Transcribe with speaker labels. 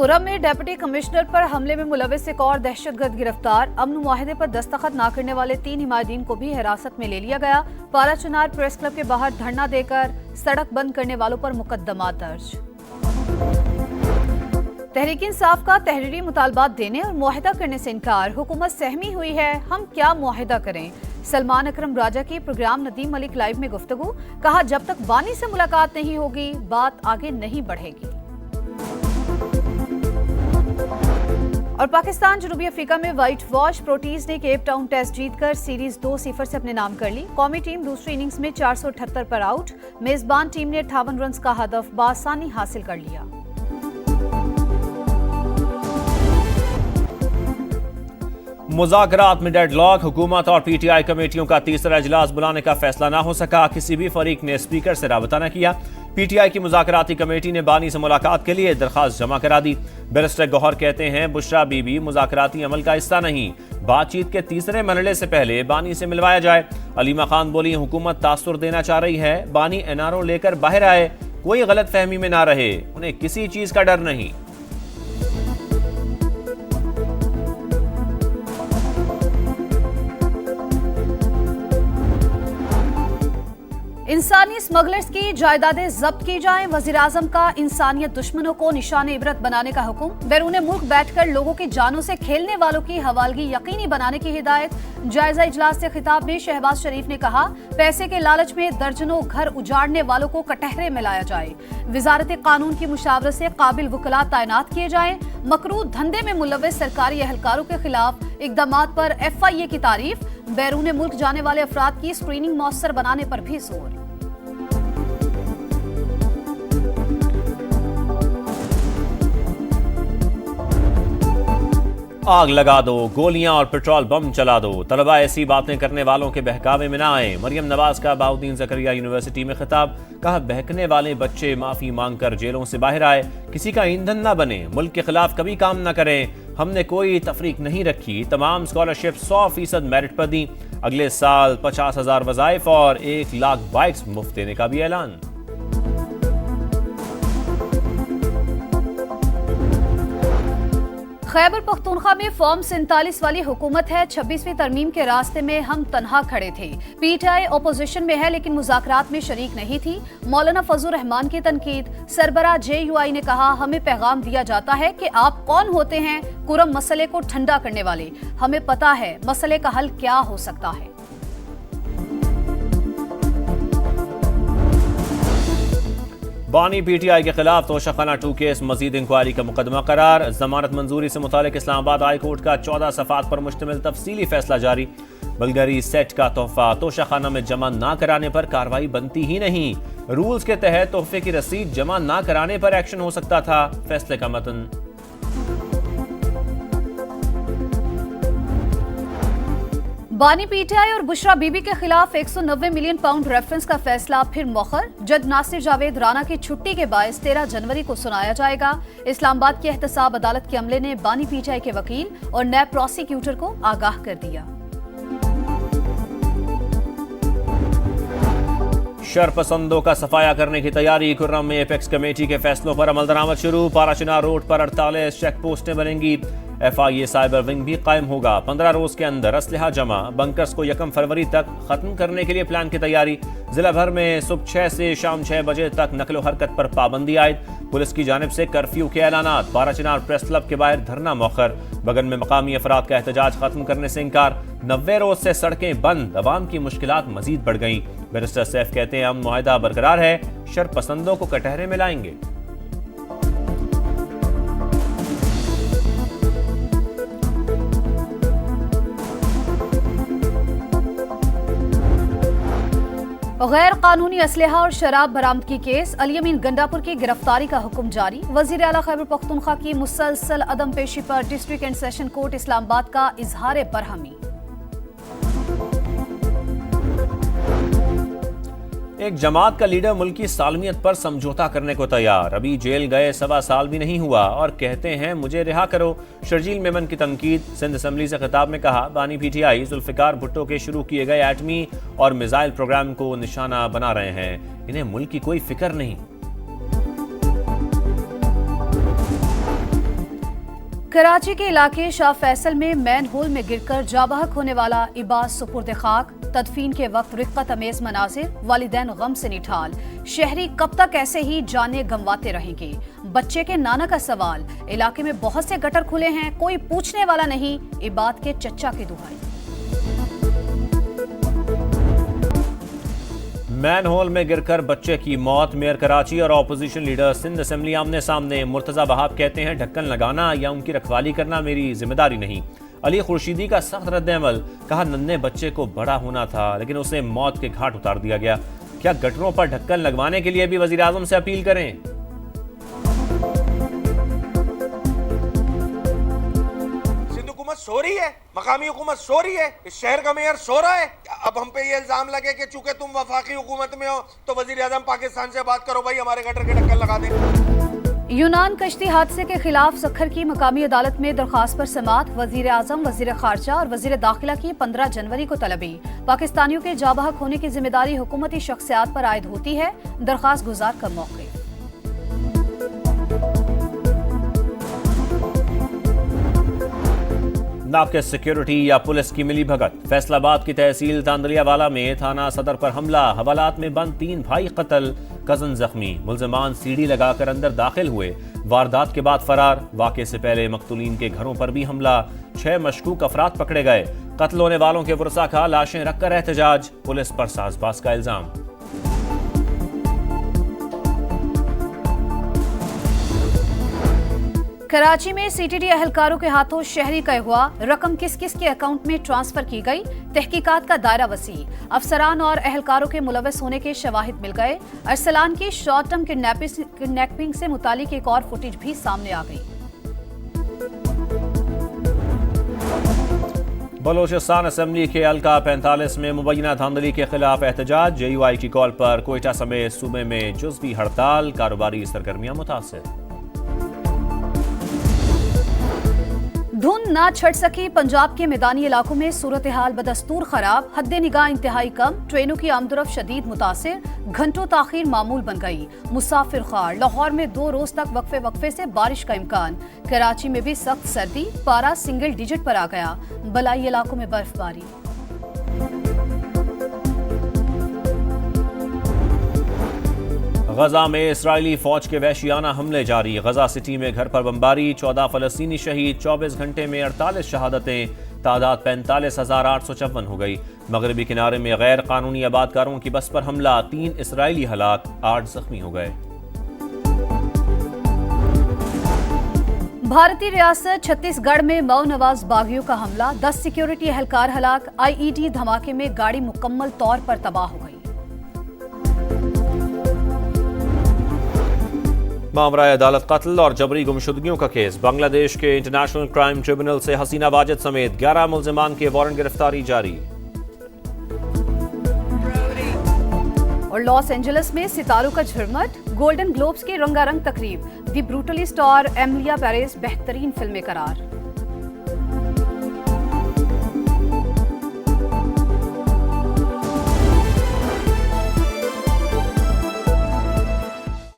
Speaker 1: कुरम में deputy commissioner पर हमले में मुलविस एक और दहशतगर्द गिरफ्तार। अमन मुआहिदे पर दस्तखत न करने वाले 3 हिमायतदीन को भी हिरासत में ले लिया गया। पारा चुनार प्रेस क्लब के बाहर धरना देकर सड़क बंद करने वालों पर मुकदमा दर्ज। तहरीक इंसाफ का तहरीरी मुतालबात देने और मुआहिदा करने से इनकार। हुकूमत सहमी हुई है, हम क्या मुआहिदा करें। सलमान अकरम राजा की प्रोग्राम नदीम मलिक लाइव में गुफ्तगू। कहा, जब तक बानी से मुलाकात नहीं होगी बात आगे नहीं बढ़ेगी। और पाकिस्तान जनूबी अफ्रीका में व्हाइट वॉश प्रोटीज ने केप टाउन टेस्ट जीतकर सीरीज 2-0 से अपने नाम कर ली। कौमी टीम दूसरी इनिंग्स में 478 पर आउट। मेजबान टीम ने 58 रन का हदफ बासानी हासिल कर लिया।
Speaker 2: मुज़ाकरात में डेडलॉक। हुकूमत और पीटीआई कमेटियों का तीसरा इजलास बुलाने का फैसला न हो सका। किसी भी फरीक ने स्पीकर से राबता न किया। पीटीआई की मुज़ाकराती कमेटी ने बानी से मुलाकात के लिए दरखास्त जमा करा दी। बैरिस्टर गौहर कहते हैं, बुशरा बीबी मुज़ाकराती अमल का हिस्सा नहीं। बातचीत के तीसरे मरहले से पहले बानी से मिलवाया जाए। अलीमा खान बोली, हुकूमत तासुर देना चाह रही है, बानी एनआरओ लेकर बाहर आए, कोई गलत फहमी में ना रहे, उन्हें किसी चीज का डर नहीं।
Speaker 1: इंसानी स्मगलर्स की जायदादें जब्त की जाएं। वजीर आजम का इंसानियत दुश्मनों को निशान इबरत बनाने का हुक्म। बैरून मुल्क बैठकर लोगों की जानों से खेलने वालों की हवालगी यकीनी बनाने की हिदायत। जायजा इजलास से खिताब में शहबाज शरीफ ने कहा, पैसे के लालच में दर्जनों घर उजाड़ने वालों को कटहरे में लाया जाए। वजारत कानून की मुशावरत से काबिल वकला तैनात किए जाएं। मकरूह धंधे में मुलव्वस सरकारी एहलकारों के खिलाफ इकदामात पर FIA की तारीफ। बैरून मुल्क जाने वाले अफराद की स्क्रीनिंग मौसर बनाने पर भी जोर।
Speaker 2: आग लगा दो, गोलियां और पेट्रोल बम चला दो, तलबा ऐसी बातें करने वालों के बहकावे में ना आए। मरियम नवाज का बहाउद्दीन ज़करिया यूनिवर्सिटी में खिताब। कहा, बहकने वाले बच्चे माफी मांगकर जेलों से बाहर आए, किसी का ईंधन ना बने, मुल्क के खिलाफ कभी काम ना करें। हमने कोई तफरीक नहीं रखी। तमाम स्कॉलरशिप 100% मेरिट पर दी। अगले साल 50,000 वज़ाइफ और 1 लाख बाइक्स मुफ्त देने का भी ऐलान।
Speaker 1: खैबर पख्तूनख्वा में फॉर्म 47 वाली हुकूमत है। 26वीं तरमीम के रास्ते में हम तन्हा खड़े थे। पीटीआई ओपोजिशन में है लेकिन मुज़ाकरात में शरीक नहीं थी। मौलाना फजल रहमान की तनकीद। सरबरा JUI ने कहा, हमें पैगाम दिया जाता है कि आप कौन होते हैं कुरम मसले को ठंडा करने वाले। हमें पता है मसले का हल क्या हो सकता है।
Speaker 2: बानी PTI के खिलाफ तोशाखाना 2 केस मजीद इंक्वायरी का मुकदमा करार। जमानत मंजूरी से मुतालिक इस्लामाबाद हाई कोर्ट का 14 सफ़ात पर मुश्तमिल तफसीली फैसला जारी। बल्गरी सेट का तोहफा तोशाखाना में जमा ना कराने पर कार्रवाई बनती ही नहीं। रूल्स के तहत तोहफे की रसीद जमा ना कराने पर एक्शन हो सकता था। फैसले का मतन।
Speaker 1: बानी PTI और बुशरा बीबी के खिलाफ 190 मिलियन पाउंड रेफरेंस का फैसला फिर मौखर। जज नासिर जावेद राना की छुट्टी के बायस 13 जनवरी को सुनाया जाएगा। इस्लामाबाद की एहतसाब अदालत के अमले ने बानी PTI के वकील और नैब प्रोसिक्यूटर को आगाह कर दिया।
Speaker 2: शरपसंदों का सफाया करने की तैयारी। कुर्रम में एपेक्स कमेटी के फैसलों पर अमल दरामद शुरू। पाराचुनार रोड पर 48 चेक पोस्टें बनेंगी। FIA साइबर विंग भी कायम होगा। 15 रोज के अंदर असलहा जमा। बंकर्स को 1 फरवरी तक खत्म करने के लिए प्लान की तैयारी। जिला भर में सुबह 6 से शाम 6 बजे तक नकलो हरकत पर पाबंदी आयद। पुलिस की जानिब से कर्फ्यू के ऐलानात। पाराचुनार प्रेस क्लब के बाहर धरना मौखर। बगन में मकामी अफराद का एहतजाज खत्म करने से इनकार। 90 रोज से सड़कें बंद। अवाम की मुश्किलात मजीद बढ़ गई। बैरिस्टर सैफ कहते हैं, अमन मुआहिदा बरकरार है, शरपसंदों को कटहरे में लाएंगे।
Speaker 1: गैर कानूनी असलहा और शराब बरामदगी केस। अली-अमीन गंडापुर की गिरफ्तारी का हुक्म जारी। वजीर आला खैबर पख्तूनख्वा की मुसलसल अदम पेशी पर district and session court Islamabad का इजहार बरहमी।
Speaker 2: एक जमात का लीडर मुल्क की सालमियत पर समझौता करने को तैयार। अभी जेल गए 1.25 साल भी नहीं हुआ और कहते हैं मुझे रिहा करो। शर्जील मेमन की तनकीद। सिंध असम्बली से खिताब में कहा, बानी PTI जुल्फिकार भुट्टो के शुरू किए गए एटमी और मिसाइल प्रोग्राम को निशाना बना रहे हैं। इन्हें मुल्क की कोई फिक्र नहीं।
Speaker 1: कराची के इलाके शाह फैसल में मैन होल में गिरकर जाबहक होने वाला इबाद सुपुर्द खाक, तदफीन के वक्त रिक्कत अमेज मनाजिर, वालिदैन गम से निठाल। शहरी कब तक ऐसे ही जाने गंवाते रहेंगे? बच्चे के नाना का सवाल। इलाके में बहुत से गटर खुले हैं, कोई पूछने वाला नहीं, इबाद के चच्चा की दुहाई।
Speaker 2: मैन होल में गिरकर बच्चे की मौत। मेयर कराची और ऑपोजिशन लीडर सिंध असेंबली आमने सामने। मुर्तजा बहाब कहते हैं ढक्कन लगाना या उनकी रखवाली करना मेरी जिम्मेदारी नहीं। अली खुर्शीदी का सख्त रद्द-ए-अमल, कहा नन्हे बच्चे को बड़ा होना था लेकिन उसे मौत के घाट उतार दिया गया। क्या गटरों पर ढक्कन लगवाने के लिए भी वजीर आजम से अपील करें?
Speaker 3: सो रही है, मकामी हुकूमत सो रही है, इस शहर का मेयर सो रहा है। अब हम पे ये इल्जाम लगे कि चूंकि तुम वफाकी हुकूमत में हो तो वजीर आजम पाकिस्तान से बात करो, भाई हमारे गटर के ढक्कन लगा दें।
Speaker 1: यूनान कश्ती हादसे के खिलाफ सखर की मकामी अदालत में दरखास्त पर समाअत। वजीर आजम, वजीर खारजा और वजीर दाखिला की 15 जनवरी को तलबी। पाकिस्तानियों के जाबहक होने की जिम्मेदारी हुकूमती शख्सियात पर आयद होती है, दरखास्त गुजार का मौके।
Speaker 2: नाके सिक्योरिटी या पुलिस की मिली भगत। फैसलाबाद की तहसील तांदलियावाला में थाना सदर पर हमला। हवालात में बंद 3 भाई कत्ल, कजन जख्मी। मुल्जिमान सीढ़ी लगाकर अंदर दाखिल हुए, वारदात के बाद फरार। वाक़े से पहले मकतूलीन के घरों पर भी हमला। 6 मशकूक अफराद पकड़े गए। कत्ल होने वालों के वरसा का लाशें रखकर एहतजाज। पुलिस पर साजबाज का इल्जाम।
Speaker 1: कराची में सीटीडी अहलकारों के हाथों शहरी का अगवा। रकम किस किस के अकाउंट में ट्रांसफर की गई? तहकीकात का दायरा वसी। अफसरान और अहलकारों के मुलव्वस होने के शवाहिद मिल गए। अरसलान की शॉर्ट टर्म किडनैपिंग से मुतालिक एक और फुटेज भी सामने आ गई।
Speaker 2: बलोचिस्तान असेंबली के हल्का 45 में मुबैना धांधली के खिलाफ एहतजाज। JUI की कॉल पर कोयटा समेत सूबे में जुज़वी हड़ताल। कारोबारी सरगर्मियां मुतासिर।
Speaker 1: धुंध ना छट सकी पंजाब के मैदानी इलाकों में सूरत हाल बदस्तूर खराब। हद निगाह इंतहाई कम। ट्रेनों की आमदोरफ्त शदीद मुतासिर। घंटों ताखीर मामूल बन गई। मुसाफिर खार। लाहौर में 2 रोज तक वक्फे से बारिश का इम्कान। कराची में भी सख्त सर्दी, पारा सिंगल डिजिट पर आ गया। बलाई इलाकों में बर्फबारी।
Speaker 2: गजा में इस्राइली फौज के वहशियाना हमले जारी। गजा सिटी में घर पर बमबारी। 14 फलस्तीनी शहीद। 24 घंटे में 48 शहादतें। तादाद 45,854 हो गई। मगरबी किनारे में गैर कानूनी आबादकारों की बस पर हमला। 3 इस्राइली हलाक, 8 जख्मी हो गए।
Speaker 1: भारतीय रियासत छत्तीसगढ़ में मऊ नवाज बागियों का हमला। 10 सिक्योरिटी एहलकार हलाक। IED धमाके में गाड़ी मुकम्मल तौर पर तबाह हो गई।
Speaker 2: मामला अदालत कत्ल और जबरी गुमशुदगियों का केस। बांग्लादेश के इंटरनेशनल क्राइम ट्रिब्यूनल से हसीना वाजिद समेत 11 मुल्जिमान के वारंट गिरफ्तारी जारी।
Speaker 1: और लॉस एंजलिस में सितारों का झुरमट। गोल्डन ग्लोब्स की रंगारंग तकरीब। दी ब्रूटलिस्ट और एमिलिया पेरेस बेहतरीन फिल्में करार।